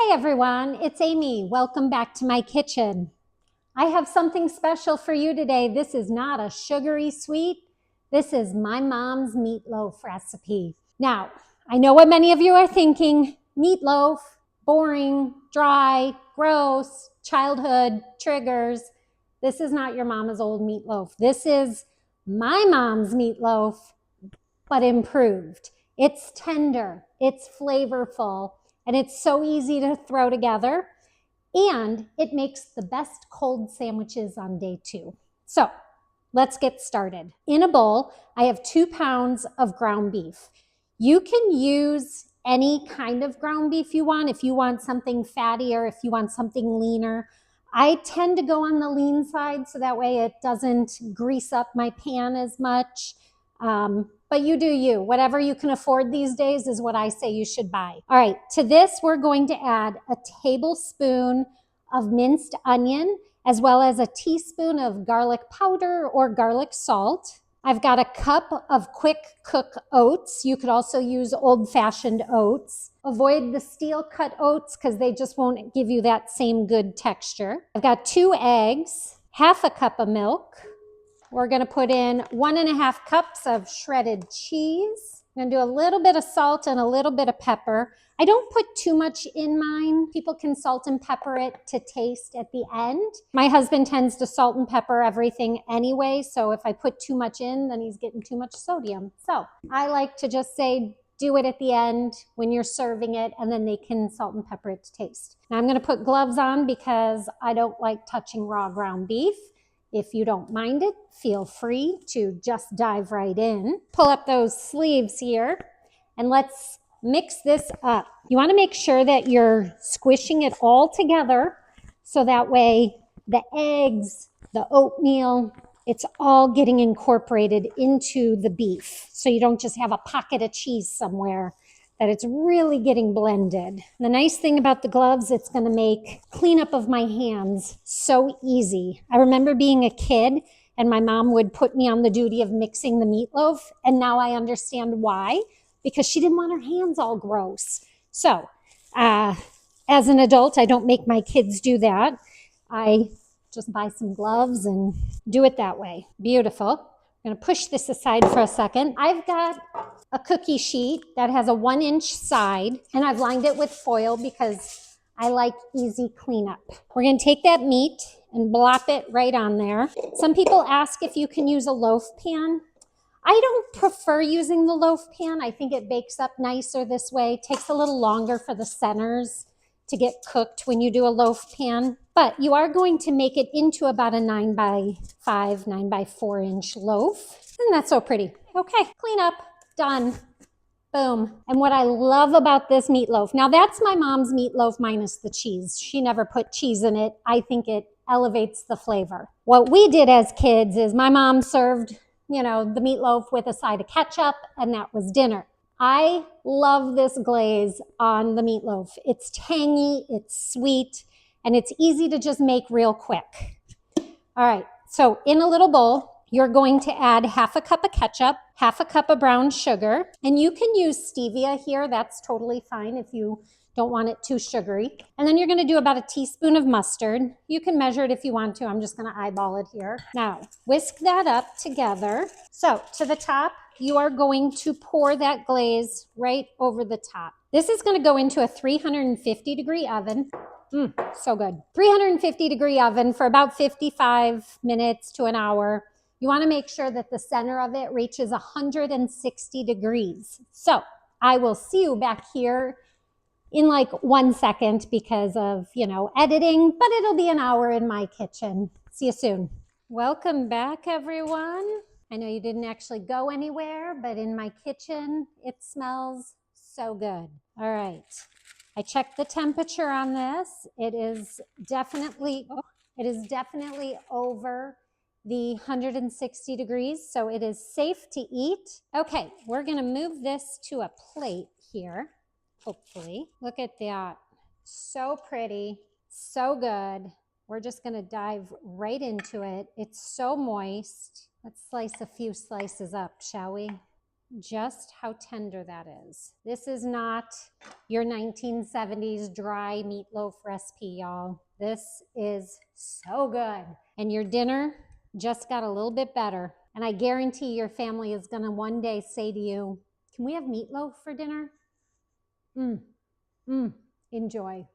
Hey everyone, it's Amy. Welcome back to my kitchen. I have something special for you today. This is not a sugary sweet. This is my mom's meatloaf recipe. Now, I know what many of you are thinking. Meatloaf, boring, dry, gross, childhood, triggers. This is not your mama's old meatloaf. This is my mom's meatloaf, but improved. It's tender, it's flavorful, and it's so easy to throw together. And it makes the best cold sandwiches on day 2. So let's get started. In a bowl, I have 2 pounds of ground beef. You can use any kind of ground beef you want. If you want something fattier, if you want something leaner. I tend to go on the lean side so that way it doesn't grease up my pan as much. But you do you. Whatever you can afford these days is what I say you should buy. All right, to this we're going to add a tablespoon of minced onion, as well as a teaspoon of garlic powder or garlic salt. I've got a cup of quick cook oats. You could also use old-fashioned oats. Avoid the steel cut oats because they just won't give you that same good texture. I've got 2 eggs, half a cup of milk. We're going to put in 1.5 cups of shredded cheese. I'm going to do a little bit of salt and a little bit of pepper. I don't put too much in mine. People can salt and pepper it to taste at the end. My husband tends to salt and pepper everything anyway, so if I put too much in, then he's getting too much sodium. So I like to just say, do it at the end when you're serving it, and then they can salt and pepper it to taste. Now I'm going to put gloves on because I don't like touching raw ground beef. If you don't mind it, feel free to just dive right in. Pull up those sleeves here and let's mix this up. You want to make sure that you're squishing it all together so that way the eggs, the oatmeal, it's all getting incorporated into the beef. So you don't just have a pocket of cheese somewhere, that it's really getting blended. The nice thing about the gloves, it's going to make cleanup of my hands so easy. I remember being a kid and my mom would put me on the duty of mixing the meatloaf, and now I understand why, because she didn't want her hands all gross. So as an adult, I don't make my kids do that. I just buy some gloves and do it that way. Beautiful. I'm going to push this aside for a second. I've got a cookie sheet that has a 1-inch side, and I've lined it with foil because I like easy cleanup. We're going to take that meat and blop it right on there. Some people ask if you can use a loaf pan. I don't prefer using the loaf pan. I think it bakes up nicer this way. It takes a little longer for the centers to get cooked when you do a loaf pan, but you are going to make it into about a 9x5, 9x4-inch loaf. Isn't that so pretty? Okay, clean up. Done. Boom. And what I love about this meatloaf, now that's my mom's meatloaf minus the cheese. She never put cheese in it. I think it elevates the flavor. What we did as kids is my mom served, the meatloaf with a side of ketchup, and that was dinner. I love this glaze on the meatloaf. It's tangy, it's sweet, and it's easy to just make real quick. All right, so in a little bowl, you're going to add half a cup of ketchup, half a cup of brown sugar, and you can use stevia here. That's totally fine if you don't want it too sugary. And then you're going to do about a teaspoon of mustard. You can measure it if you want to. I'm just going to eyeball it here. Now, whisk that up together. So to the top, you are going to pour that glaze right over the top. This is going to go into a 350-degree oven. So good. 350-degree oven for about 55 minutes to an hour. You want to make sure that the center of it reaches 160 degrees. So I will see you back here in like 1 second because of, editing, but it'll be an hour in my kitchen. See you soon. Welcome back, everyone. I know you didn't actually go anywhere, but in my kitchen, it smells so good. All right. I checked the temperature on this. It is definitely over the 160 degrees, so it is safe to eat. Okay, we're gonna move this to a plate here, hopefully. Look at that, so pretty, so good. We're just gonna dive right into it. It's so moist. Let's slice a few slices up, shall we? just how tender that is. This is not your 1970s dry meatloaf recipe, y'all. This is so good. And your dinner just got a little bit better. And I guarantee your family is going to one day say to you, can we have meatloaf for dinner? Enjoy.